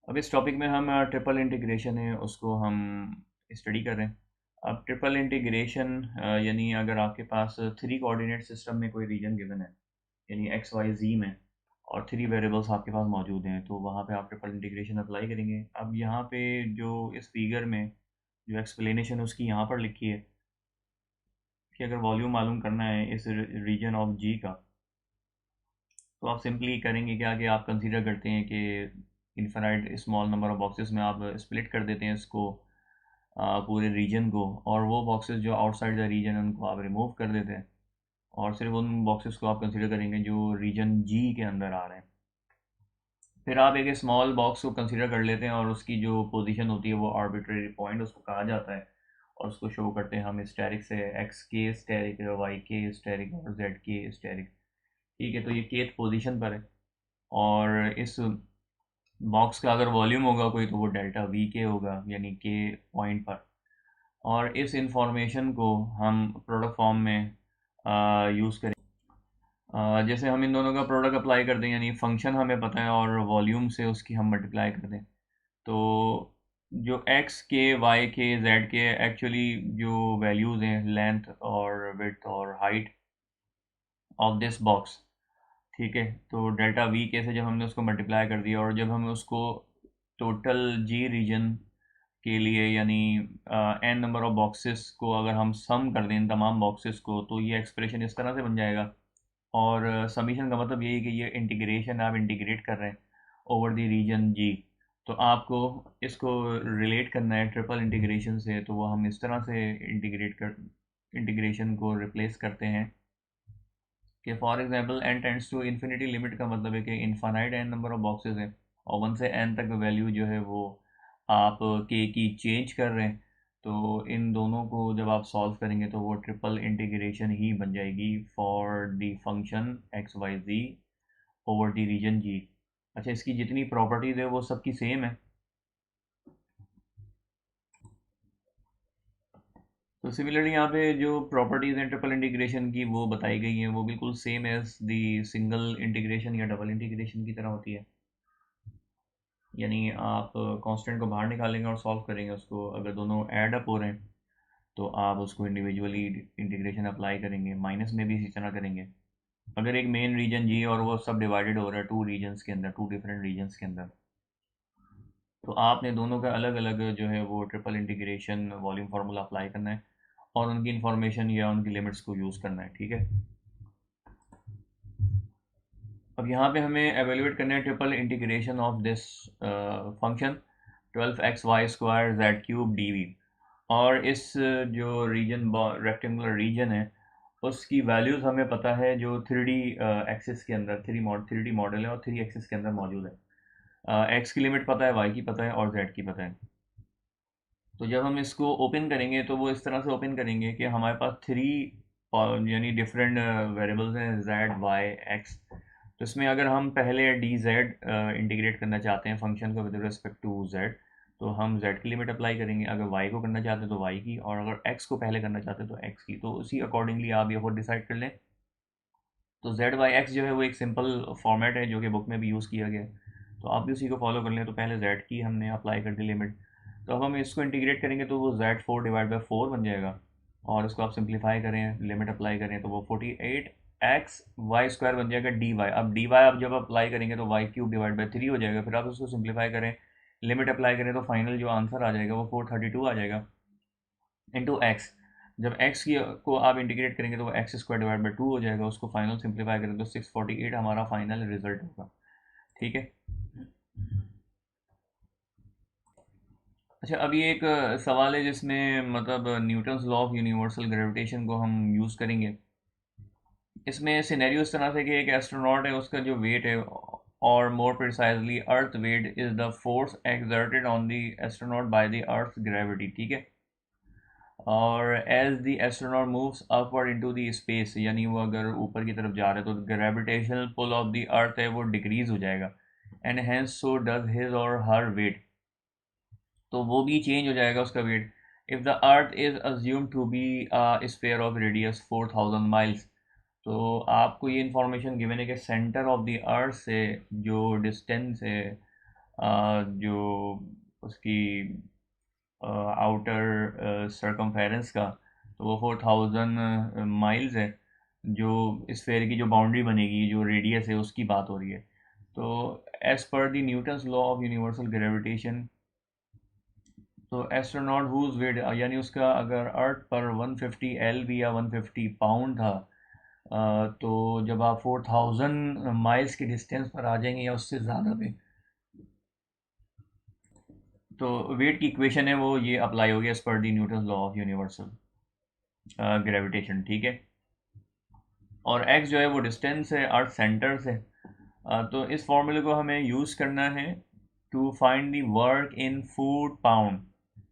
अब इस टॉपिक में हम ट्रिपल इंटीग्रेशन है उसको हम स्टडी कर रहे हैं। अब ट्रिपल इंटीग्रेशन यानी अगर आपके पास थ्री कोऑर्डिनेट सिस्टम में कोई रीजन गिवन है, यानी एक्स वाई जी में, और थ्री वेरिएबल्स आपके पास मौजूद हैं, तो वहाँ पे आप ट्रिपल इंटीग्रेशन अप्लाई करेंगे। अब यहाँ पे जो इस फिगर में जो एक्सप्लेनेशन उसकी यहाँ पर लिखी है कि अगर वॉल्यूम मालूम करना है इस रीजन ऑफ जी का, तो आप सिंपली करेंगे क्या कि आप कंसीडर करते हैं कि infinite small number of boxes में आप स्प्लिट कर देते हैं इसको, पूरे रीजन को, और वो बॉक्सेस जो आउटसाइड द रीजन है उनको आप रिमूव कर देते हैं, और सिर्फ उन बॉक्सेस को आप कंसीडर करेंगे जो रीजन जी के अंदर आ रहे हैं। फिर आप एक स्मॉल बॉक्स को कंसीडर कर लेते हैं और उसकी जो पोजीशन होती है वो आर्बिट्रेरी पॉइंट उसको कहा जाता है, और उसको शो करते हैं हम स्टेरिक से, एक्स के स्टेरिक, वाई के स्टेरिक और जेड के स्टेरिक। ठीक है, तो ये केथ पोजीशन पर है, और इस बॉक्स का अगर वॉल्यूम होगा कोई तो वो डेल्टा वी के होगा, यानी के पॉइंट पर। और इस इंफॉर्मेशन को हम प्रोडक्ट फॉर्म में यूज़ करें। जैसे हम इन दोनों का प्रोडक्ट अप्लाई कर दें, यानी फंक्शन हमें पता है और वॉल्यूम से उसकी हम मल्टीप्लाई कर दें, तो जो एक्स के वाई के जेड के एक्चुअली जो वैल्यूज़ हैं, लेंथ और विड्थ और हाइट ऑफ दिस बॉक्स, ठीक है, तो डेल्टा वी के से जब हमने उसको मल्टीप्लाई कर दिया और जब हमें उसको टोटल जी रीजन के लिए, यानी एन नंबर ऑफ बॉक्सेस को अगर हम सम कर दें इन तमाम बॉक्सेस को, तो ये एक्सप्रेशन इस तरह से बन जाएगा। और समीशन का मतलब यही कि ये इंटीग्रेशन आप इंटीग्रेट कर रहे हैं ओवर द रीजन जी, तो आपको इसको रिलेट करना है ट्रिपल इंटीग्रेशन से, तो वो हम इस तरह से इंटीग्रेशन को रिप्लेस करते हैं कि for example n tends to infinity, limit का मतलब है कि infinite n number of boxes हैं और 1 से n तक वैल्यू जो है वो आप k की चेंज कर रहे हैं, तो इन दोनों को जब आप सॉल्व करेंगे तो वो ट्रिपल इंटीग्रेशन ही बन जाएगी for the function X Y G over the region G. अच्छा, इसकी जितनी प्रॉपर्टीज़ है वो सबकी सेम है। तो सिमिलरली यहाँ पे जो प्रॉपर्टीज़ हैं ट्रिपल इंटीग्रेशन की वो बताई गई हैं, वो बिल्कुल same as the single integration या डबल इंटीग्रेशन की तरह होती है। यानी आप कांस्टेंट को बाहर निकालेंगे और सॉल्व करेंगे उसको, अगर दोनों ऐड अप हो रहे हैं तो आप उसको इंडिविजुअली इंटीग्रेशन अप्लाई करेंगे, माइनस में भी इसी तरह करेंगे। अगर एक मेन रीजन जी और वो सब डिवाइडेड हो रहा है टू रीजन्स के अंदर, टू डिफरेंट रीजन्स के अंदर, तो आपने दोनों का अलग अलग जो है वो triple integration volume formula apply करना है और उनकी इंफॉर्मेशन या उनकी लिमिट्स को यूज़ करना है। ठीक है, अब यहाँ पे हमें एवेल्यूएट करना है triple integration of this function 12xy² z cube d v, और इस जो रीजन, रेक्टेंगुलर रीजन है, उसकी वैल्यूज़ हमें पता है जो थ्री डी एक्सिस के अंदर, थ्री डी मॉडल है और थ्री एक्सिस के अंदर मौजूद है। एक्स की लिमिट पता है, वाई की पता है और जेड की पता है। तो जब हम इसको ओपन करेंगे तो वो इस तरह से ओपन करेंगे कि हमारे पास थ्री यानी डिफरेंट वेरिएबल्स हैं, जेड वाई एक्स। तो इसमें अगर हम पहले डी जेड इंटीग्रेट करना चाहते हैं फंक्शन को विद रिस्पेक्ट टू जेड, तो हम जेड की लिमिट अप्लाई करेंगे, अगर वाई को करना चाहते हैं तो वाई की, और अगर एक्स को पहले करना चाहते हैं तो एक्स की, तो उसी अकॉर्डिंगली आप ये खुद डिसाइड कर लें। तो जेड वाई एक्स जो है वो एक सिंपल फॉर्मेट है जो कि बुक में भी यूज़ किया गया है, तो आप भी उसी को फॉलो कर लें। तो पहले जेड की हमने अप्लाई कर दी लिमिट, तो अब हम इसको इंटीग्रेट करेंगे तो वो Z four divide by four बन जाएगा, और इसको आप सिंप्लीफाई करें, लिमिट अप्लाई करें तो वो 48x y² बन जाएगा डी वाई। अब डी वाई आप जब अप्लाई करेंगे तो y cube divide by three हो जाएगा, फिर आप उसको सिंप्लीफाई करें, लिमिट अप्लाई करें तो फाइनल जो आंसर आ जाएगा वो 432 आ जाएगा इंटू एक्स। जब एक्स की को आप इंटीग्रेट करेंगे तो वो x² डिवाइड बाई टू हो जाएगा, उसको फाइनल सिंप्लीफाई करें तो 648 हमारा फाइनल रिजल्ट होगा। ठीक है, अच्छा, अभी एक सवाल है जिसमें मतलब Newton's law of universal gravitation को हम यूज़ करेंगे। इसमें सिनेरियो इस तरह से कि एक एस्ट्रोनॉट है, उसका जो वेट है, और more precisely earth weight is the force exerted on the astronaut by the earth gravity. ठीक है, और as the astronaut moves upward into the space, यानी वो अगर ऊपर की तरफ जा रहे हैं तो gravitational pull of the earth है वो डिक्रीज हो जाएगा, and hence so does his or her wait, तो वो भी चेंज हो जाएगा उसका weight. If the earth is assume to be sphere of radius 4000 miles, तो आपको ये इंफॉर्मेशन गिवन है कि सेंटर ऑफ द अर्थ से जो डिस्टेंस है जो उसकी आउटर सरकमफेरेंस का, तो वो 4000 माइल्स है। जो स्फेयर की जो बाउंड्री बनेगी, जो रेडियस है, उसकी बात हो रही है। तो as per the Newton's law of universal gravitation, तो एस्ट्रोनॉट हुज वेट, यानी उसका अगर अर्थ पर 150 LB या 150 पाउंड था, तो जब आप 4000 माइल्स के डिस्टेंस पर आ जाएंगे या उससे ज़्यादा पे, तो वेट की इक्वेशन है वो ये अप्लाई होगी as per the Newton law of universal gravitation, ठीक है। और एक्स जो है वो डिस्टेंस है अर्थ सेंटर से। तो इस फॉर्मूले को हमें यूज़ करना है to find the work in foot pound,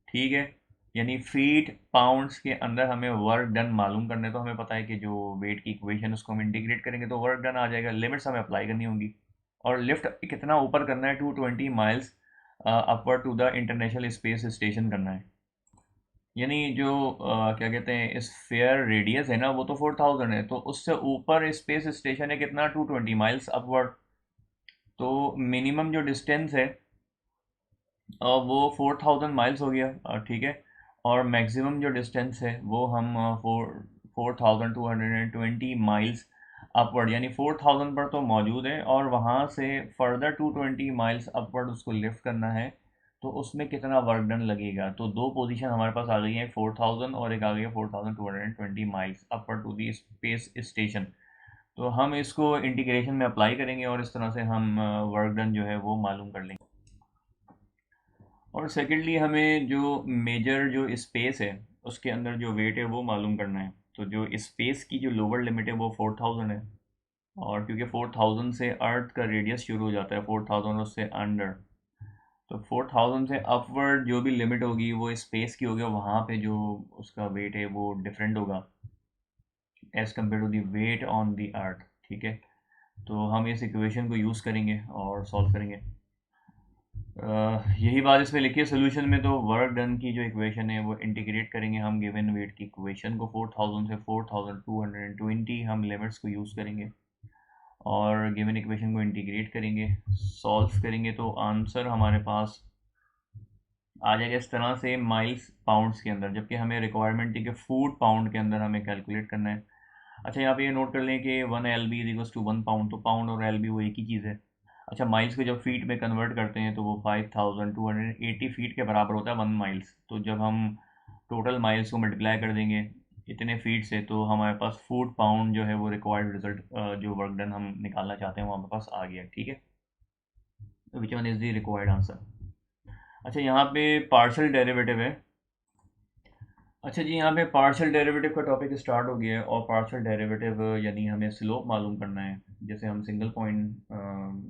ठीक है। यानी फीट पाउंड्स के अंदर हमें वर्क डन मालूम करना है। तो हमें पता है कि जो वेट की इक्वेशन उसको हम इंटीग्रेट करेंगे तो वर्क डन आ जाएगा। लिमिट्स हमें अप्लाई करनी होंगी और लिफ्ट कितना ऊपर करना है, 220 miles upward to the International Space Station करना है। यानी जो क्या कहते हैं स्फेयर रेडियस है ना, वो तो 4000 है, तो उससे ऊपर स्पेस स्टेशन है कितना, 220 माइल्स अपवर्ड। तो मिनिमम जो डिस्टेंस है वो 4000 माइल्स हो गया, ठीक है। और मैक्सिमम जो डिस्टेंस है वो हम 4220 माइल्स अपवर्ड, यानी 4000 पर तो मौजूद है और वहाँ से फर्दर 220 माइल्स अपवर्ड उसको लिफ्ट करना है। तो उसमें कितना वर्क डन लगेगा, तो दो पोजीशन हमारे पास आ गई है, 4000 और एक आ गई है 4220 miles upward to the space station. तो हम इसको इंटीग्रेशन में अप्लाई करेंगे और इस तरह से हम वर्क डन जो है वो मालूम कर लेंगे। और सेकेंडली हमें जो मेजर जो स्पेस है उसके अंदर जो वेट है वो मालूम करना है। तो जो स्पेस की जो लोअर लिमिट है वो 4000 है, और क्योंकि 4000 से अर्थ का रेडियस शुरू हो जाता है, 4000 उससे अंडर, तो 4000 से अपवर्ड जो भी लिमिट होगी वो स्पेस की होगी, वहाँ पे जो उसका वेट है वो डिफरेंट होगा as compare to the weight on the earth, ठीक है। तो हम इस इक्वेशन को यूज़ करेंगे और सॉल्व करेंगे। यही बात इसमें लिखी है सोल्यूशन में। तो वर्क डन की जो इक्वेशन है वो इंटीग्रेट करेंगे हम गिवन वेट की इक्वेशन को, 4000 से 4220 हम लिमिट्स को यूज़ करेंगे और गिवन इक्वेशन को इंटीग्रेट करेंगे, सॉल्व करेंगे, तो आंसर हमारे पास आ जाएगा इस तरह से माइल्स पाउंड्स के अंदर, जबकि हमें रिक्वायरमेंट थी कि फूट पाउंड के अंदर हमें कैलकुलेट करना है। अच्छा, यहाँ पे ये नोट कर लें कि 1 LB इक्वल्स टू 1 पाउंड, तो पाउंड और LB वो एक ही चीज़ है। अच्छा, माइल्स को जब फीट में कन्वर्ट करते हैं तो वो 5280 फीट के बराबर होता है 1 माइल्स। तो जब हम टोटल माइल्स को मल्टीप्लाई कर देंगे इतने फीट से, तो हमारे पास फूट पाउंड जो है वो रिक्वायर्ड रिजल्ट, जो वर्क डन हम निकालना चाहते हैं वो हमारे पास आ गया, ठीक है। तो which one is the required answer. अच्छा, यहाँ पे पार्शियल डेरिवेटिव है। अच्छा जी, यहाँ पे पार्शियल डेरिवेटिव का टॉपिक स्टार्ट हो गया है, और पार्शियल डेरिवेटिव यानी हमें स्लोप मालूम करना है। जैसे हम सिंगल पॉइंट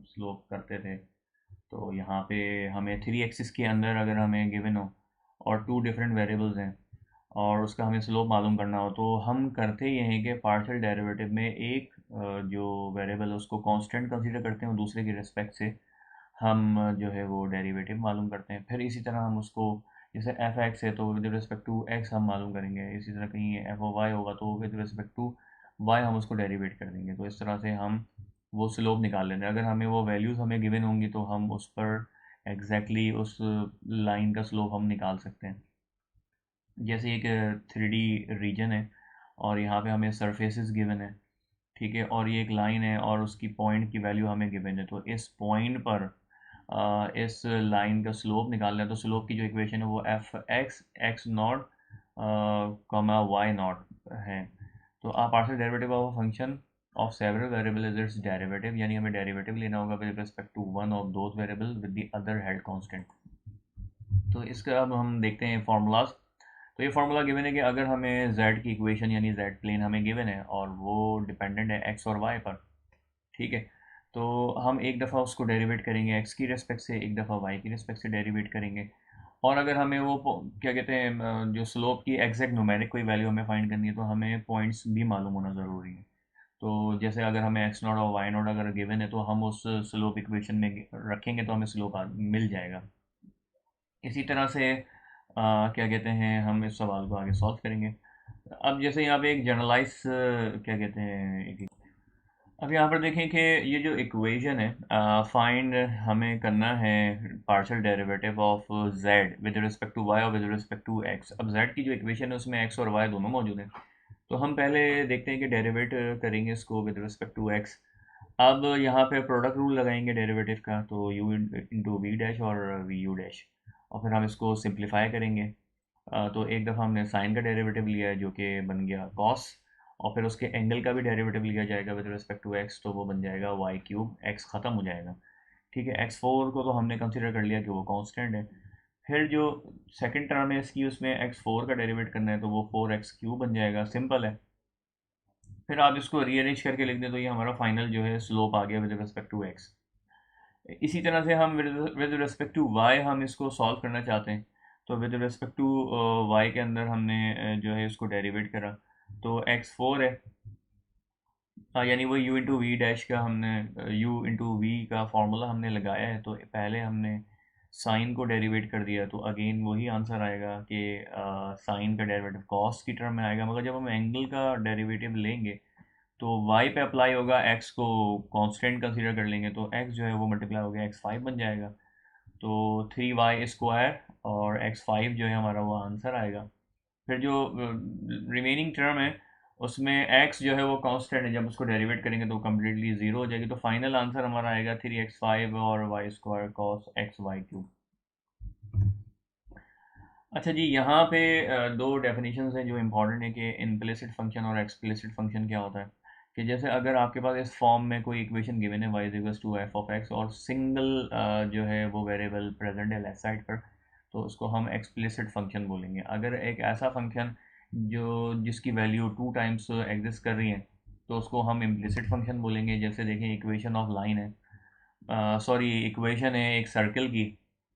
स्लोप करते थे, तो यहाँ पे हमें 3 एक्सिस के अंदर अगर हमें गिवन हो और 2 डिफरेंट वेरिएबल्स हैं और उसका हमें स्लोप मालूम करना हो, तो हम करते ये हैं कि पार्शियल डेरिवेटिव में एक जो वेरिएबल है उसको कांस्टेंट कंसीडर करते हैं और दूसरे के रिस्पेक्ट से हम जो है वो डेरिवेटिव मालूम करते हैं। फिर इसी तरह हम उसको, जैसे एफ एक्स है तो विद रिस्पेक्ट टू एक्स हम मालूम करेंगे, इसी तरह कहीं एफ ओ वाई होगा तो विद रिस्पेक्ट टू वाई हम उसको डेरिवेट कर देंगे। तो इस तरह से हम वो स्लोप निकाल लेंगे। अगर हमें वो वैल्यूज़ हमें गिवन होंगी तो हम उस पर एग्जैक्टली उस लाइन का स्लोप हम निकाल सकते हैं। जैसे एक 3D रीजन है और यहाँ पे हमें सरफेसेस गिवन है, ठीक है, और ये एक लाइन है और उसकी पॉइंट की वैल्यू हमें गिवन है। तो इस पॉइंट पर इस लाइन का स्लोप निकालना है। तो स्लोप की जो इक्वेशन है वो f x x naught comma y naught है। तो आप partial derivative of function of several variable is its derivative, यानी हमें डेरिवेटिव लेना होगा with respect to one of those variable with the other held constant. तो इसका अब हम देखते हैं फार्मूलाज। तो ये फार्मूला गिवन है कि अगर हमें z की इक्वेशन यानी z प्लेन हमें गिवन है और वो डिपेंडेंट है x और y पर, ठीक है, तो हम एक दफ़ा उसको डेरिवेट करेंगे x की रिस्पेक्ट से, एक दफ़ा y की रिस्पेक्ट से डेरिवेट करेंगे। और अगर हमें वो क्या कहते हैं जो स्लोप की एग्जैक्ट न्यूमेरिक कोई वैल्यू हमें फाइंड करनी है तो हमें पॉइंट्स भी मालूम होना ज़रूरी है। तो जैसे अगर हमें एक्स नॉट और वाई नॉट अगर गिवन है तो हम उस स्लोप इक्वेशन में रखेंगे तो हमें स्लोप मिल जाएगा। इसी तरह से क्या कहते हैं हम इस सवाल को आगे सॉल्व करेंगे। अब जैसे यहाँ पे एक जनरलाइज क्या कहते हैं अब यहाँ पर देखें कि ये जो इक्वेशन है, फाइंड हमें करना है partial derivative of z with respect to y और विद रिस्पेक्ट टू x। अब z की जो इक्वेशन है उसमें x और y दोनों मौजूद हैं, तो हम पहले देखते हैं कि डेरिवेट करेंगे इसको विद रिस्पेक्ट टू x। अब यहाँ पे प्रोडक्ट रूल लगाएंगे डेरिवेटिव का, तो u इंटू वी डैश और वी यू डैश, और फिर हम इसको सिंप्लीफाई करेंगे। तो एक दफ़ा हमने साइन का डेरिवेटिव लिया है जो कि बन गया कॉस, और फिर उसके एंगल का भी डेरिवेटिव लिया जाएगा विद रिस्पेक्ट टू एक्स, तो वो बन जाएगा वाई क्यूब, एक्स ख़त्म हो जाएगा। ठीक है, एक्स फोर को तो हमने कंसिडर कर लिया कि वो कांस्टेंट है। फिर जो सेकंड टर्म है इसकी, उसमें एक्स फोर का डेरिवेट करना है, तो वो फोर एक्स क्यूब बन जाएगा, सिंपल है। फिर आप इसको रीअरेंज करके लिख दें तो ये हमारा फाइनल जो है स्लोप आ गया विद रिस्पेक्ट टू एक्स। इसी तरह से हम विद रिस्पेक्ट टू वाई हम इसको सॉल्व करना चाहते हैं, तो विद रिस्पेक्ट टू वाई के अंदर हमने जो है इसको डेरिवेट करा, तो एक्स फोर है, यानी वो u इंटू वी डैश का हमने u इंटू वी का फार्मूला हमने लगाया है, तो पहले हमने साइन को डेरिवेट कर दिया, तो अगेन वही आंसर आएगा कि साइन का डेरिवेटिव कॉस की टर्म में आएगा, मगर जब हम एंगल का डेरिवेटिव लेंगे तो y पे अप्लाई होगा, x को कांस्टेंट कंसीडर कर लेंगे, तो x जो है वो मल्टीप्लाई हो गया x5 बन जाएगा, तो 3y² और x5 जो है हमारा वो आंसर आएगा। फिर जो रिमेनिंग टर्म है उसमें x जो है वो कांस्टेंट है, जब उसको डेरिवेट करेंगे तो कम्प्लीटली ज़ीरो हो जाएगी, तो फाइनल आंसर हमारा आएगा 3x5 और y² cos xy3। अच्छा जी, यहाँ पे दो डेफिनेशंस हैं जो इम्पोर्टेंट है कि इम्प्लिसिट फंक्शन और एक्सप्लिसिट फंक्शन क्या होता है। कि जैसे अगर आपके पास इस फॉर्म में कोई इक्वेशन गिवन है y equals to f of x, और सिंगल जो है वो वेरिएबल प्रेजेंट है लेफ्ट साइड पर, तो उसको हम एक्सप्लिसिट फंक्शन बोलेंगे। अगर एक ऐसा फंक्शन जो जिसकी वैल्यू टू टाइम्स एग्जिस्ट कर रही है, तो उसको हम इम्प्लिसिट फंक्शन बोलेंगे। जैसे देखें, इक्वेशन ऑफ लाइन है, सॉरी इक्वेशन है एक सर्कल की,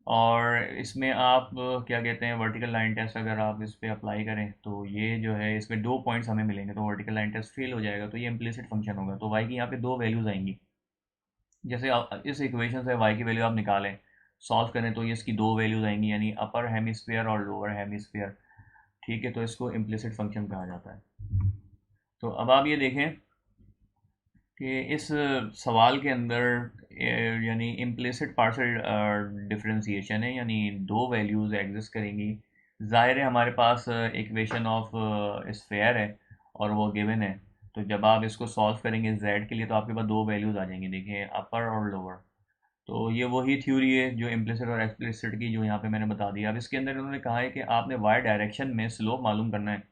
और इसमें आप क्या कहते हैं, वर्टिकल लाइन टेस्ट अगर आप इस पे अप्लाई करें तो ये जो है इसमें दो पॉइंट्स हमें मिलेंगे, तो वर्टिकल लाइन टेस्ट फेल हो जाएगा, तो ये इम्प्लिसिट फंक्शन होगा। तो वाई की यहाँ पे दो वैल्यूज़ आएंगी। जैसे आप इस इक्वेशन से वाई की वैल्यू आप निकालें, सॉल्व करें, तो ये इसकी दो वैल्यूज़ आएंगी, यानी अपर हेमिस्फीयर और लोअर हेमिस्फीयर। ठीक है, तो इसको इम्प्लिसिट फंक्शन कहा जाता है। तो अब आप ये देखें कि इस सवाल के अंदर यानी इम्प्लिसिट पार्शियल डिफरेंशिएशन है, यानी दो वैल्यूज़ एग्जिस्ट करेंगी। ज़ाहिर है हमारे पास इक्वेशन ऑफ स्फेयर है और वो गिवन है, तो जब आप इसको सॉल्व करेंगे z के लिए, तो आपके पास दो वैल्यूज़ आ जाएंगी, देखिए अपर और लोअर। तो ये वही थ्योरी है जो इम्प्लिसिट और एक्सप्लिसिट की, जो यहाँ पे मैंने बता दिया। अब इसके अंदर इन्होंने कहा है कि आपने y डायरेक्शन में स्लोप मालूम करना है,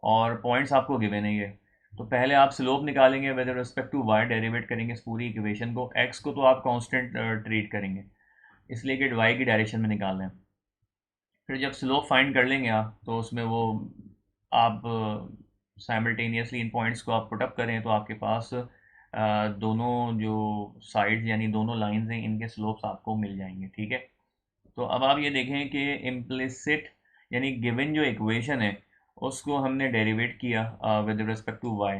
और पॉइंट्स आपको गिवन है ये। तो पहले आप स्लोप निकालेंगे, with respect to y derivate करेंगे इस पूरी इक्वेशन को, एक्स को तो आप कांस्टेंट ट्रीट करेंगे, इसलिए कि वाई की डायरेक्शन में निकालना है। फिर जब स्लोप फाइंड कर लेंगे आप, तो उसमें वो आप साइमल्टेनियसली इन पॉइंट्स को आप पुटअप करें, तो आपके पास दोनों जो साइड्स यानी दोनों लाइंस हैं इनके स्लोप्स आपको मिल जाएंगे। ठीक है, तो अब आप ये देखें कि इम्प्लिसिट यानी गिवन जो इक्वेशन है उसको हमने डेरिवेट किया विद रिस्पेक्ट टू वाई।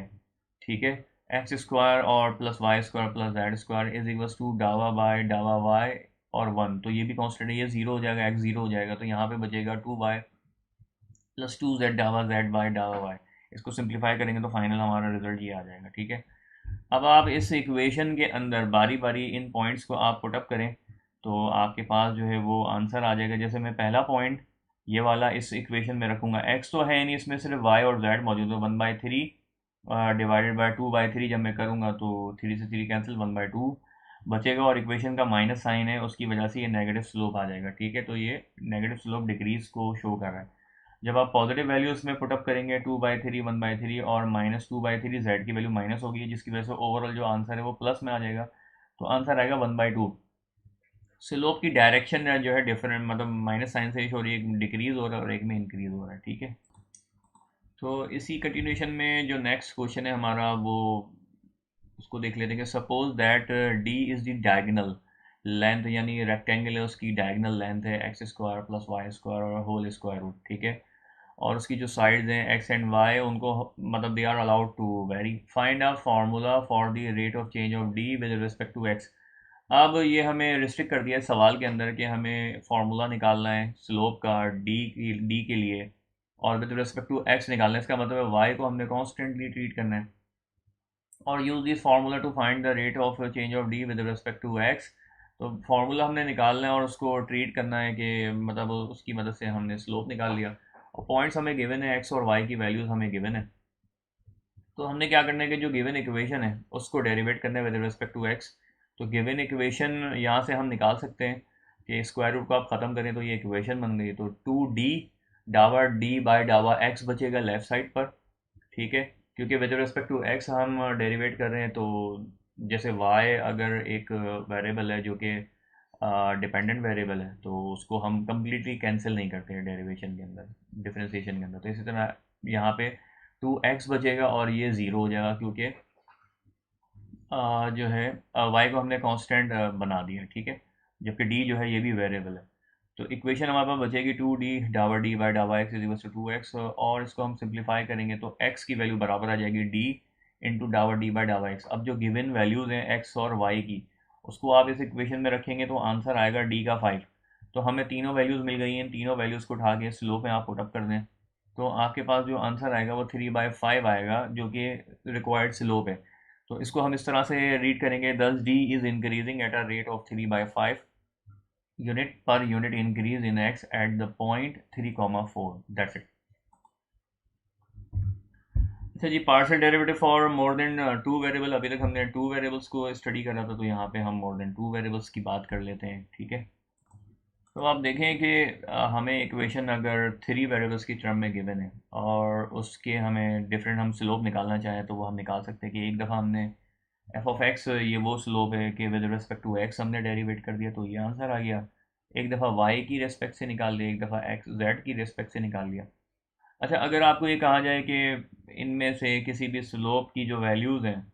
ठीक है, एक्स स्क्वायर और plus y square plus z square is equals to डावा बाय डावा वाई और वन, तो ये भी कांस्टेंट है, ये जीरो हो जाएगा, एक्स जीरो हो जाएगा, तो यहाँ पे बचेगा two y plus two z डावा जेड बाई डावा वाई। इसको सिंप्लीफाई करेंगे तो फाइनल हमारा रिजल्ट ये आ जाएगा। ठीक है, अब आप इस इक्वेशन के अंदर बारी बारी इन पॉइंट्स को आप पुटअप करें, तो आपके पास जो है वो आंसर आ जाएगा। जैसे मैं पहला पॉइंट ये वाला इस इक्वेशन में रखूँगा, एक्स तो है नहीं, इसमें सिर्फ वाई और जेड मौजूद है, 1/3 डिवाइडेड बाय 2/3 जब मैं करूँगा तो 3 से 3 कैंसिल, 1/2 बचेगा, और इक्वेशन का माइनस साइन है उसकी वजह से ये नेगेटिव स्लोप आ जाएगा। ठीक है, तो ये नेगेटिव स्लोप डिक्रीज को शो कर रहा है। जब आप पॉजिटिव वैल्यू इसमें पुटअप करेंगे 2/3 1/3 और -2/3, जेड की वैल्यू माइनस होगी, जिसकी वजह से ओवरऑल जो आंसर है वो प्लस में आ जाएगा, तो आंसर आएगा 1/2। स्लोप की डायरेक्शन जो है डिफरेंट, मतलब माइनस साइन से हो रही है, एक डिक्रीज हो रहा है और एक में इंक्रीज हो रहा है। ठीक है, तो इसी कंटिन्यूशन में जो नेक्स्ट क्वेश्चन है हमारा वो उसको देख लेते हैं कि suppose that d is the diagonal length, यानी रेक्टेंगल है उसकी डायगोनल लेंथ है x square plus y square और होल स्क्वायर रूट। ठीक है, और उसकी जो साइड्स हैं एक्स एंड वाई उनको मतलब they are allowed to vary, find a formula for the rate of change of d with respect to x. अब ये हमें रिस्ट्रिक्ट कर दिया है सवाल के अंदर कि हमें फार्मूला निकालना है स्लोप का डी के लिए, और विद रिस्पेक्ट टू एक्स निकालना है। इसका मतलब है वाई को हमने कॉन्स्टेंटली ट्रीट करना है, और use this formula to find the rate of change of d with respect to x. तो फार्मूला हमने निकालना है और उसको ट्रीट करना है कि मतलब उसकी मदद से हमने स्लोप निकाल लिया, और पॉइंट्स हमें गिवन है, एक्स और वाई की वैल्यूज़ हमें गिवन है। तो हमने क्या करना है कि जो गिवन इक्वेशन है उसको डेरिवेट करना है विद रिस्पेक्ट टू एक्स। तो गिवन इक्वेशन यहाँ से हम निकाल सकते हैं कि स्क्वायर रूट को आप ख़त्म करें तो ये इक्वेशन बन गई। तो 2d डावा डी बाय डावा एक्स बचेगा लेफ्ट साइड पर, ठीक है, क्योंकि विद रिस्पेक्ट टू एक्स हम डेरिवेट कर रहे हैं। तो जैसे वाई अगर एक वेरिएबल है जो कि डिपेंडेंट वेरिएबल है, तो उसको हम कम्प्लीटली कैंसिल नहीं करते हैं डेरिवेशन के अंदर, डिफरेंशिएशन के अंदर। तो इसी तरह यहाँ पे 2x बचेगा और ये ज़ीरो हो जाएगा, क्योंकि जो है y को हमने कांस्टेंट बना दिया, ठीक है, जबकि d जो है ये भी वेरिएबल है। तो इक्वेशन हमारे पास बचेगी 2d डावा डी बाई डावा x is equal to 2x, और इसको हम सिंप्लीफाई करेंगे तो x की वैल्यू बराबर आ जाएगी d इंटू डावा डी बाई डावा एक्स। अब जो गिवन वैल्यूज़ हैं x और y की, उसको आप इस इक्वेशन में रखेंगे तो आंसर आएगा d का 5। तो हमें तीनों वैल्यूज़ मिल गई हैं, तीनों वैल्यूज़ को उठा के स्लोप में आप पुटअप कर दें, तो आपके पास जो आंसर आएगा वो 3/5 आएगा, जो कि रिक्वायर्ड स्लोप है। तो इसको हम इस तरह से रीड करेंगे, thus D is increasing at a rate of 3/5 unit per unit increase in X at the point 3,4। That's it. अच्छा जी, partial derivative for more than two variable. अभी तक हमने टू वेरिएबल्स को स्टडी करा था, तो यहाँ पे हम मोर देन टू वेरिएबल्स की बात कर लेते हैं, ठीक है। तो आप देखें कि हमें इक्वेशन अगर थ्री वेरिएबल्स की टर्म में गिवन है और उसके हमें डिफरेंट हम स्लोप निकालना चाहें, तो वो हम निकाल सकते हैं कि एक दफ़ा हमने एफ ऑफ एक्स, ये वो स्लोप है कि विद रिस्पेक्ट टू एक्स हमने डेरिवेट कर दिया तो ये आंसर आ गया। एक दफ़ा वाई की रिस्पेक्ट से निकाल दिया, एक दफ़ा एक्स जेड की रिस्पेक्ट से निकाल लिया। अच्छा, अगर आपको ये कहा जाए कि इनमें से किसी भी स्लोप की जो वैल्यूज़ हैं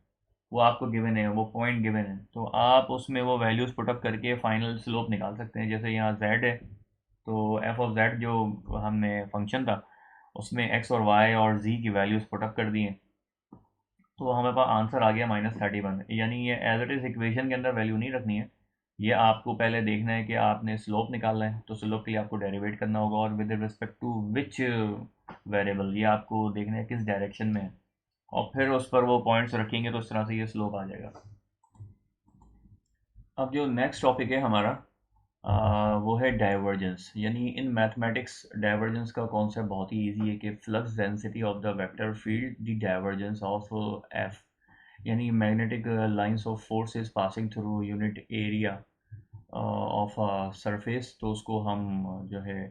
वो आपको गिवन है, वो पॉइंट गिवन है, तो आप उसमें वो वैल्यूज़ पुटअप करके फाइनल स्लोप निकाल सकते हैं। जैसे यहाँ जेड है, तो एफ ऑफ जेड जो हमने फंक्शन था उसमें एक्स और वाई और जी की वैल्यूज़ पुटअप कर दी हैं, तो हमारे पास आंसर आ गया -31। यानी ये एज इट इज़ इक्वेशन के अंदर वैल्यू नहीं रखनी है, ये आपको पहले देखना है कि आपने स्लोप निकालना है, तो स्लोप के लिए आपको डेरिवेट करना होगा, और with respect to which variable, ये आपको देखना है किस डायरेक्शन में है, और फिर उस पर वो पॉइंट्स रखेंगे तो इस तरह से ये स्लोप आ जाएगा। अब जो नेक्स्ट टॉपिक है हमारा, वो है डाइवर्जेंस। यानी इन मैथमेटिक्स डाइवर्जेंस का कॉन्सेप्ट बहुत ही इजी है कि flux density of the vector field the divergence of F, यानी magnetic lines of forces passing through unit area of surface, तो उसको हम जो है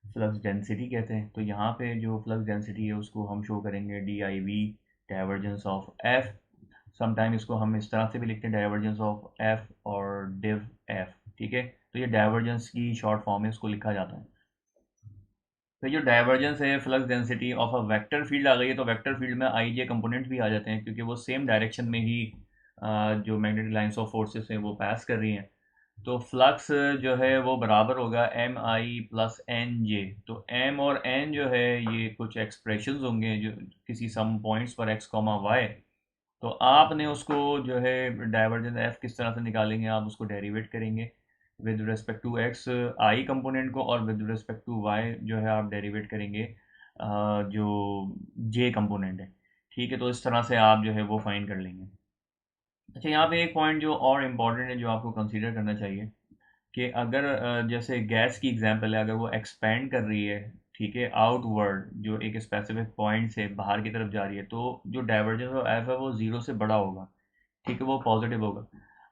फ्लक्स डेंसिटी कहते हैं। तो यहाँ पे जो फ्लक्स डेंसिटी है उसको हम शो करेंगे DIV, divergence of F. Sometime इसको हम इस तरह से भी लिखते हैं, डाइवर्जेंस ऑफ एफ और डिव एफ, ठीक है। तो ये डाइवर्जेंस की शॉर्ट फॉर्म है, इसको लिखा जाता है। तो जो डाइवर्जेंस है flux density of a vector field आ गई है, तो वेक्टर फील्ड में आई जे कंपोनेंट भी आ जाते हैं, क्योंकि वो सेम डायरेक्शन में ही जो मैग्नेटिक लाइंस ऑफ फोर्सेस हैं वो पास कर रही हैं। तो फ्लक्स जो है वो बराबर होगा MI प्लस NJ। तो M और N जो है ये कुछ एक्सप्रेशंस होंगे जो किसी सम पॉइंट्स पर x, y। तो आपने उसको जो है डाइवर्जेंस एफ किस तरह से निकालेंगे, आप उसको डेरिवेट करेंगे with respect to x i component को, और विद रिस्पेक्ट टू वाई जो है आप डेरिवेट करेंगे जो जे कंपोनेंट है, ठीक है। तो इस तरह से आप जो है वो फाइंड कर लेंगे। अच्छा, यहाँ पे एक पॉइंट जो और इम्पॉर्टेंट है जो आपको कंसीडर करना चाहिए, कि अगर जैसे गैस की एग्जांपल है, अगर वो एक्सपेंड कर रही है, ठीक है, आउटवर्ड जो एक स्पेसिफिक पॉइंट से बाहर की तरफ जा रही है, तो जो डाइवर्जेंस ऑफ एफ है वो ज़ीरो से बड़ा होगा, ठीक है, वो पॉजिटिव होगा।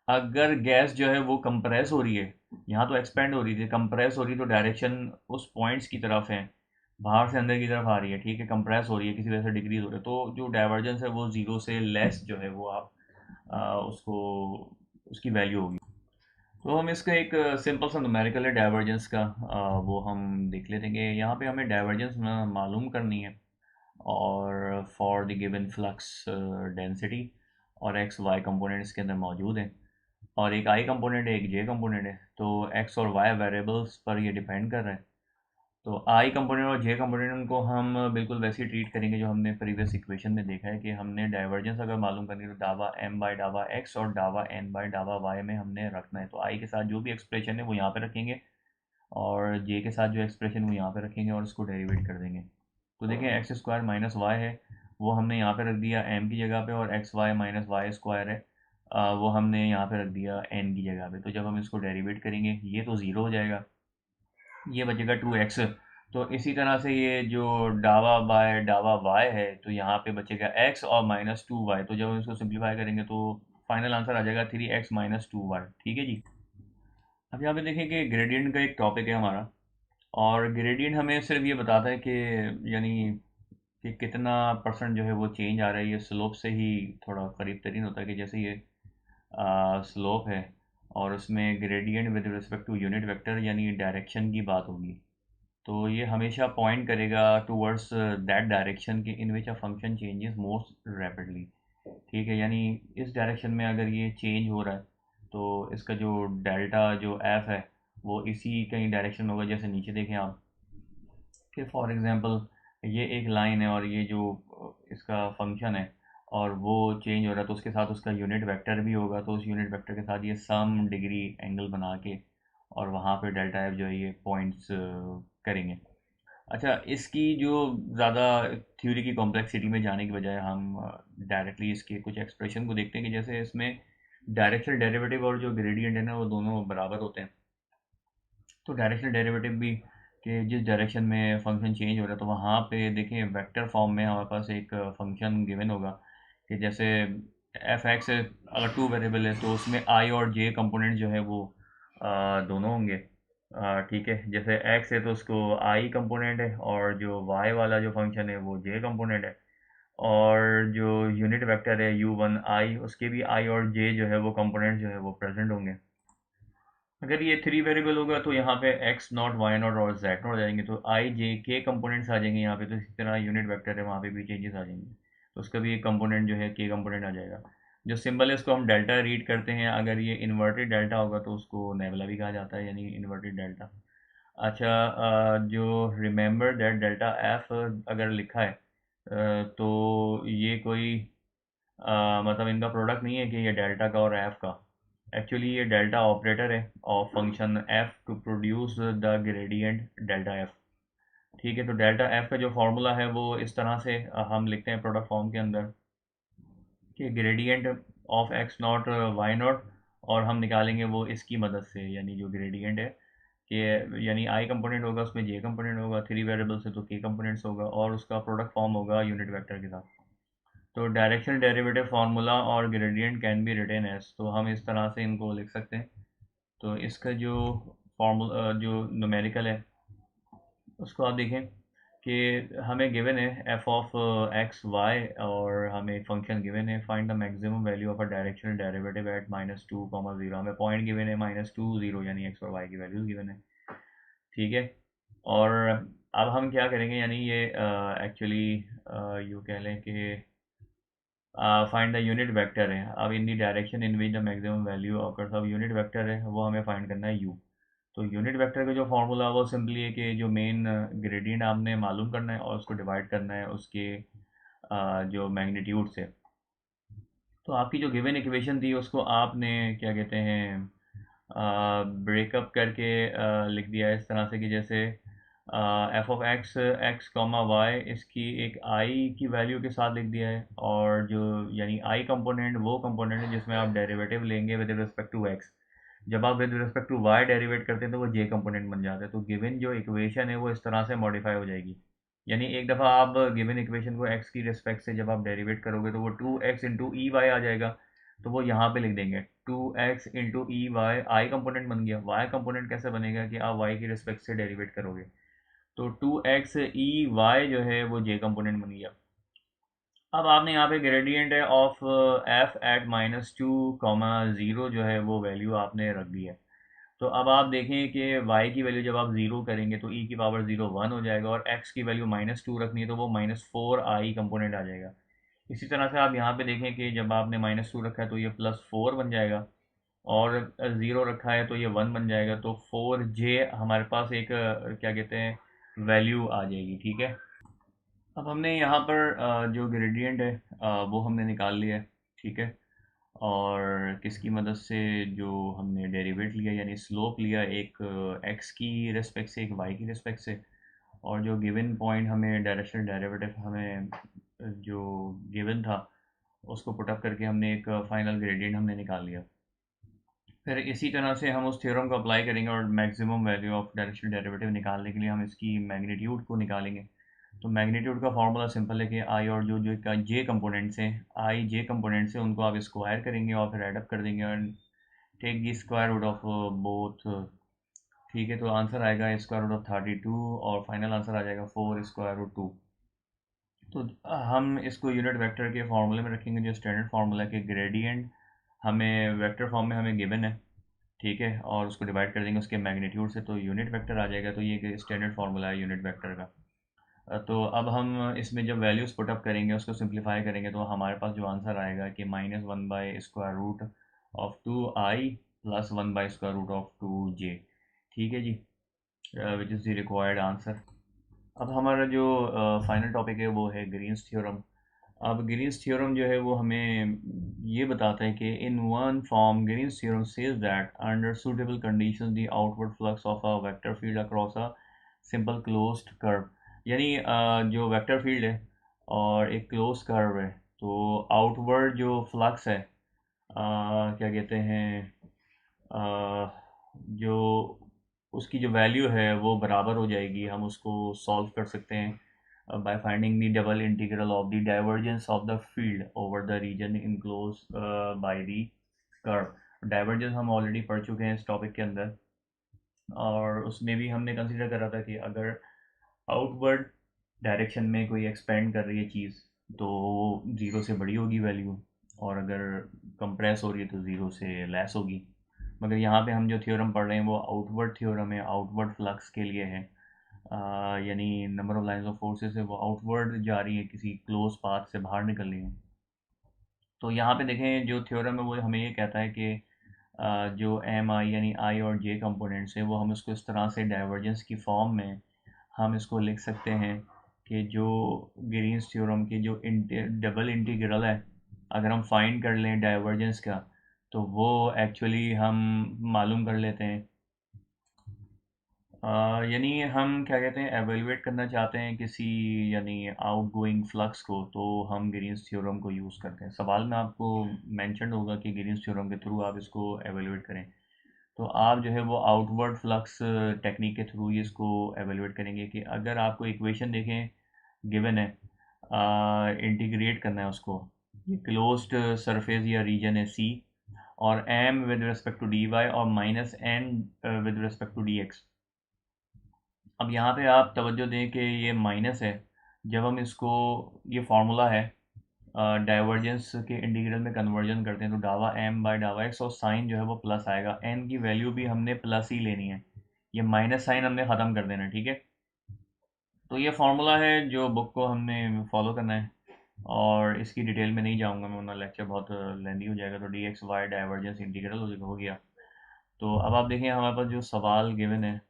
अगर गैस जो है वो कंप्रेस हो रही है, यहाँ तो एक्सपेंड हो रही थी, कंप्रेस हो रही है, तो डायरेक्शन उस पॉइंट्स की तरफ है, बाहर से अंदर की तरफ आ रही है, ठीक है, कंप्रेस हो रही है, किसी वजह से डिक्रीज हो रही है, तो जो डाइवर्जेंस है वो ज़ीरो से लेस जो है वो आप उसको उसकी वैल्यू होगी। तो हम इसका एक सिंपल सा न्यूमेरिकल है डाइवर्जेंस का, वो हम देख लेते हैं कि यहाँ पे हमें डाइवर्जेंस मालूम करनी है, और for the given flux density, और एक्स वाई कंपोनेंट इसके अंदर मौजूद हैं, और एक आई कंपोनेंट है, एक जे कंपोनेंट है। तो एक्स और वाई वेरिएबल्स पर ये डिपेंड कर रहे हैं। तो आई कंपोनेंट और जे कंपोनेंट को हम बिल्कुल वैसे ही ट्रीट करेंगे जो हमने प्रीवियस इक्वेशन में देखा है, कि हमने डाइवर्जेंस अगर मालूम करनी है तो डावा m बाय डावा x और डावा n बाय डावा y में हमने रखना है। तो आई के साथ जो भी एक्सप्रेशन है वो यहाँ पे रखेंगे, और जे के साथ जो एक्सप्रेशन वो यहाँ पे रखेंगे, और इसको डेरिवेट कर देंगे। तो देखें एक्स स्क्वायर माइनस वाई है, वो हमने यहाँ पे रख दिया m की जगह पे, और x y minus y square है वो हमने यहाँ पे रख दिया n की जगह पे। तो जब हम इसको डेरिवेट करेंगे ये तो ज़ीरो हो जाएगा, ये बचेगा 2x। तो इसी तरह से ये जो डावा बाय डावा y है, तो यहाँ पे बचेगा x और माइनस 2y। तो जब हम इसको सिंप्लीफाई करेंगे तो फाइनल आंसर आ जाएगा 3x माइनस 2y। ठीक है जी। अब यहाँ पे देखें कि ग्रेडियंट का एक टॉपिक है हमारा, और ग्रेडियंट हमें सिर्फ ये बताता है कि यानी कि कितना परसेंट जो है वो चेंज आ रहा है। ये स्लोप से ही थोड़ा करीब तरीन होता है कि जैसे ये स्लोप है और उसमें gradient with respect to unit vector यानी डायरेक्शन की बात होगी, तो ये हमेशा पॉइंट करेगा टूवर्ड्स दैट डायरेक्शन की in which a function changes most rapidly. ठीक है, यानी इस डायरेक्शन में अगर ये चेंज हो रहा है तो इसका जो डेल्टा जो एफ है वो इसी कहीं डायरेक्शन में होगा। जैसे नीचे देखें आप कि फॉर एग्जांपल ये एक लाइन है और ये जो इसका फंक्शन है और वो चेंज हो रहा है, तो उसके साथ उसका यूनिट वेक्टर भी होगा। तो उस यूनिट वेक्टर के साथ ये सम डिग्री एंगल बना के और वहाँ पे डेल्टा एफ जो है ये पॉइंट्स करेंगे। अच्छा, इसकी जो ज़्यादा थ्योरी की कॉम्प्लेक्सिटी में जाने के बजाय हम डायरेक्टली इसके कुछ एक्सप्रेशन को देखते हैं कि जैसे इसमें डायरेक्शनल डेरिवेटिव और जो ग्रेडियंट है ना वो दोनों बराबर होते हैं। तो डायरेक्शनल डेरिवेटिव भी कि जिस डायरेक्शन में फंक्शन चेंज हो रहा है, तो वहाँ पे देखें वेक्टर फॉर्म में हमारे पास एक फंक्शन गिवन होगा कि जैसे एफ एक्स अगर टू वेरिएबल है तो उसमें आई और जे कंपोनेंट जो है वो दोनों होंगे। ठीक है, जैसे एक्स है तो उसको आई कंपोनेंट है, और जो वाई वाला जो फंक्शन है वो जे कंपोनेंट है, और जो यूनिट वेक्टर है यू वन आई उसके भी आई और जे जो है वो कंपोनेंट जो है वो प्रेजेंट होंगे। अगर ये थ्री वेरिएबल होगा तो यहाँ पे एक्स नॉट वाई नॉट और जेड नॉट जाएंगे, तो आई जे के कंपोनेंट्स आ जाएंगे यहाँ पे। तो इसी तरह यूनिट वेक्टर है वहाँ पे भी चेंजेस आ जाएंगे, तो उसका भी एक कंपोनेंट जो है के कंपोनेंट आ जाएगा। जो सिंबल है इसको हम डेल्टा रीड करते हैं, अगर ये इन्वर्टेड डेल्टा होगा तो उसको नेबुला भी कहा जाता है, यानी इन्वर्टेड डेल्टा। अच्छा, जो रिमेंबर दैट डेल्टा एफ अगर लिखा है तो ये कोई मतलब इनका प्रोडक्ट नहीं है कि ये डेल्टा का और एफ का। एक्चुअली ये डेल्टा ऑपरेटर है of function F two produce the gradient delta F. ठीक है, तो डेल्टा एफ का जो फार्मूला है वो इस तरह से हम लिखते हैं प्रोडक्ट फॉर्म के अंदर कि gradient of x naught y naught, और हम निकालेंगे वो इसकी मदद से, यानी जो ग्रेडियंट है कि यानी आई कंपोनेंट होगा उसमें जे कंपोनेंट होगा, थ्री वेरिएबल्स है तो के कंपोनेंट्स होगा, और उसका प्रोडक्ट फॉर्म होगा यूनिट वेक्टर के साथ। तो डायरेक्शनल डेरिवेटिव फार्मूला और gradient can be written as, तो हम इस तरह से इनको लिख सकते हैं। तो इसका जो फार्मूला जो न्यूमेरिकल है उसको आप देखें कि हमें गिवन है एफ ऑफ एक्स वाई, और हमें एक फंक्शन गिवन है find the maximum value of a directional derivative eight -2, 0। हमें पॉइंट गिवन है -2, 0, यानी एक्स और वाई की वैल्यूज गिवन है। ठीक है, और अब हम क्या करेंगे, यानी ये एक्चुअली यूँ कह लें कि फाइंड द यूनिट वेक्टर है। अब in the direction in which the maximum value occurs, अब यूनिट वेक्टर है वो हमें फाइंड करना है यू। तो यूनिट वेक्टर का जो फॉर्मूला वो सिंपली है कि जो मेन ग्रेडियंट आपने मालूम करना है और उसको डिवाइड करना है उसके जो मैग्नीट्यूड से। तो आपकी जो गिवन इक्वेशन थी उसको आपने क्या कहते हैं ब्रेकअप करके लिख दिया है इस तरह से कि जैसे f of x x comma y इसकी एक आई की वैल्यू के साथ लिख दिया है, और जो यानी आई कंपोनेंट वो कंपोनेंट है जिसमें आप डेरिवेटिव लेंगे विद रिस्पेक्ट टू एक्स। जब आप with respect to y derivate करते हैं तो वो जे कंपोनेंट बन जाता है। तो गिवन जो इक्वेशन है वो इस तरह से मॉडिफाई हो जाएगी, यानी एक दफ़ा आप गिवन इक्वेशन को एक्स की रिस्पेक्ट से जब आप डेरिवेट करोगे तो वो 2x इंटू ई वाई आ जाएगा। तो वो यहाँ पे लिख देंगे 2x इंटू ई वाई, आई कंपोनेंट बन गया। वाई कंपोनेंट कैसे बनेगा कि आप वाई की रिस्पेक्ट से डेरिवेट करोगे, तो 2x ई वाई जो है वो जे कंपोनेंट बन गया। अब आपने यहाँ पे ग्रेडियंट है ऑफ एफ एट -2, 0 जो है वो वैल्यू आपने रख दी है। तो अब आप देखें कि y की वैल्यू जब आप ज़ीरो करेंगे तो e की पावर ज़ीरो 1 हो जाएगा, और x की वैल्यू -2 रखनी है तो वो -4 आई कंपोनेंट आ जाएगा। इसी तरह से आप यहाँ पे देखें कि जब आपने -2 रखा है तो ये +4 बन जाएगा, और ज़ीरो रखा है तो ये 1 बन जाएगा। तो 4j हमारे पास एक क्या कहते हैं वैल्यू आ जाएगी। ठीक है, अब हमने यहाँ पर जो ग्रेडियंट है वो हमने निकाल लिया है। ठीक है, और किसकी मदद से, जो हमने डेरिवेट लिया यानी स्लोप लिया, एक एक्स की रिस्पेक्ट से एक वाई की रिस्पेक्ट से, और जो गिवन पॉइंट हमें डायरेक्शनल डेरिवेटिव हमें जो गिवन था उसको पुटअप करके हमने एक फाइनल ग्रेडियंट हमने निकाल लिया। फिर इसी तरह से हम उस थ्योरम को अप्लाई करेंगे और maximum value of directional derivative निकालने के लिए हम इसकी मैग्नीट्यूड को निकालेंगे। तो मैग्नीट्यूड का फॉर्मूला सिंपल है कि आई और जो जो जे कंपोनेंट्स हैं, आई जे कंपोनेंट्स हैं, उनको आप स्क्वायर करेंगे और फिर एडअप कर देंगे और take the square root of both. ठीक है, तो आंसर आएगा स्क्वायर रूट ऑफ 32 और फाइनल आंसर आ जाएगा 4 स्क्वायर रूट 2। तो हम इसको यूनिट वेक्टर के फार्मूले में रखेंगे, जो स्टैंडर्ड फार्मूला के ग्रेडियंट हमें वेक्टर फॉर्म में हमें गिवन है। ठीक है, और उसको डिवाइड कर देंगे उसके मैग्नीट्यूड से, तो यूनिट वेक्टर आ जाएगा। तो ये स्टैंडर्ड फार्मूला है यूनिट वेक्टर का। तो अब हम इसमें जब वैल्यूज़ पुटअप करेंगे, उसको सिंप्लीफाई करेंगे, तो हमारे पास जो आंसर आएगा कि -1 by square root of 2i plus 1 by square root of 2j। ठीक है जी, which is the required answer. अब हमारा जो फाइनल टॉपिक है वो है ग्रीन्स थ्योरम। अब ग्रीन्स थ्योरम जो है वो हमें ये बताता है कि in one form Green's theorem says that under suitable conditions the outward flux of a vector field across a simple closed curve. यानी जो वेक्टर फील्ड है और एक क्लोज कर्व है, तो आउटवर्ड जो फ्लक्स है क्या कहते हैं, जो उसकी जो वैल्यू है वो बराबर हो जाएगी। हम उसको सॉल्व कर सकते हैं by finding the double integral of the divergence of the field over the region enclose by the curve. Divergence हम ऑलरेडी पढ़ चुके हैं इस टॉपिक के अंदर, और उसमें भी हमने कंसीडर करा था कि अगर आउटवर्ड डायरेक्शन में कोई एक्सपेंड कर रही है चीज़ तो ज़ीरो से बड़ी होगी वैल्यू, और अगर कंप्रेस हो रही है तो ज़ीरो से लेस होगी। मगर यहाँ पे हम जो थ्योरम पढ़ रहे हैं वो आउटवर्ड थ्योरम है, आउटवर्ड फ्लक्स के लिए है। यानी number of lines of forces है वो आउटवर्ड जा रही है, किसी क्लोज पाथ से बाहर निकल रही है। तो यहाँ पे देखें जो थ्योरम है वो हमें ये कहता है कि जो एम आई यानी आई और जे कंपोनेंट्स है वो हम इसको इस तरह से डाइवर्जेंस की फॉर्म में हम इसको लिख सकते हैं कि जो ग्रीन्स थ्योरम की जो डबल इंटीग्रल है, अगर हम फाइंड कर लें डाइवर्जेंस का, तो वो एक्चुअली हम मालूम कर लेते हैं। यानी हम क्या कहते हैं, एवेलुएट करना चाहते हैं किसी यानी आउटगोइंग फ्लक्स को, तो हम ग्रीन्स थ्योरम को यूज़ करते हैं। सवाल में आपको मेंशन होगा कि ग्रीन्स थ्योरम के थ्रू आप इसको एवेलुएट करें, तो आप जो है वो आउटवर्ड फ्लक्स टेक्निक के थ्रू ही इसको एवेलुएट करेंगे। कि अगर आपको इक्वेशन देखें गिवन है, इंटीग्रेट करना है उसको, ये क्लोज्ड सरफेस या रीजन है सी, और M with respect to d y और minus N with respect to d x. अब यहाँ पे आप तवज्जो दें कि ये माइनस है। जब हम इसको, ये फार्मूला है, डाइवर्जेंस के इंटीग्रल में कन्वर्जन करते हैं तो डावा एम बाय डावा एक्स, और साइन जो है वो प्लस आएगा। एन की वैल्यू भी हमने प्लस ही लेनी है, ये माइनस साइन हमने ख़त्म कर देना है। ठीक है, तो ये फार्मूला है जो बुक को हमने फॉलो करना है, और इसकी डिटेल में नहीं जाऊंगा मैं, वरना लेक्चर बहुत लेंदी हो जाएगा। तो d x y divergence integral हो गया। तो अब आप देखें हमारे पास जो सवाल गिवन है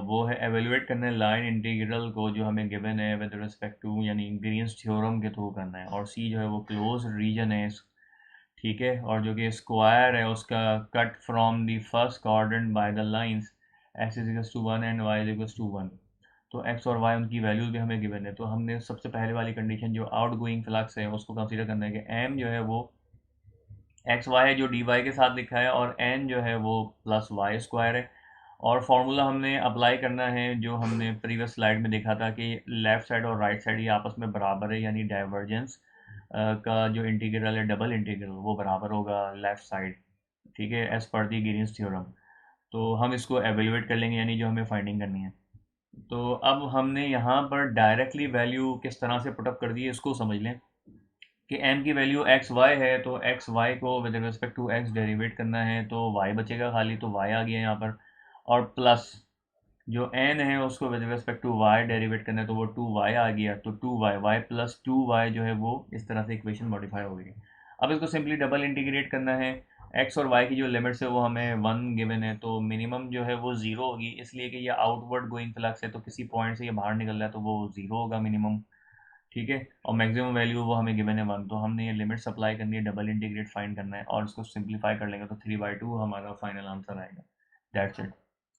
वो है एवेलुएट करना है लाइन इंटीग्रल को जो हमें गिवन है विद रिस्पेक्ट टू, यानी ग्रीन्स थ्योरम के थ्रू करना है, और सी जो है वो क्लोज रीजन है। ठीक है, और जो कि स्क्वायर है उसका cut from the first quadrant by the lines x is equals to 1 and y is equals to 1। तो एक्स और वाई उनकी वैल्यूज भी हमें गिवन है। तो हमने सबसे पहले वाली कंडीशन जो आउट गोइंग फ्लक्स है उसको कंसीडर करना है कि एम जो है वो एक्स वाई है जो डी वाई के साथ लिखा है, और एन जो है वो प्लस वाई स्क्वायर है। और फार्मूला हमने अप्लाई करना है जो हमने प्रीवियस स्लाइड में देखा था कि लेफ़्ट साइड और राइट साइड ये आपस में बराबर है, यानी डाइवर्जेंस का जो इंटीग्रल है डबल इंटीग्रल वो बराबर होगा लेफ़्ट साइड। ठीक है, एज पर दी ग्रीन्स थ्योरम। तो हम इसको एवेलुएट कर लेंगे, यानी जो हमें फाइंडिंग करनी है। तो अब हमने यहाँ पर डायरेक्टली वैल्यू किस तरह से पुटअप कर दी है इसको समझ लें कि m की वैल्यू एक्स वाई है, तो एक्स वाई को with respect to x derivate करना है, तो y बचेगा खाली, तो y आ गया यहाँ पर। और प्लस जो n है उसको with respect to y derivate करना है, तो वो 2y आ गया, तो 2y, y प्लस 2y जो है वो इस तरह से इक्वेशन मॉडिफाई हो गई। अब इसको सिंपली डबल इंटीग्रेट करना है। x और y की जो लिमिट्स है वो हमें 1 गिवन है, तो मिनिमम जो है वो 0 होगी, इसलिए कि ये आउटवर्ड गोइंग फ्लक्स है, तो किसी पॉइंट से ये बाहर निकल रहा है तो वो 0 होगा मिनिमम। ठीक है, और मैक्सिमम वैल्यू वो हमें गिवन है 1, तो हमने ये लिमिट्स अप्लाई करनी है, डबल इंटीग्रेट फाइंड करना है, और इसको सिंप्लीफाई कर लेंगे तो 3/2 हमारा फाइनल आंसर आएगा। That's it.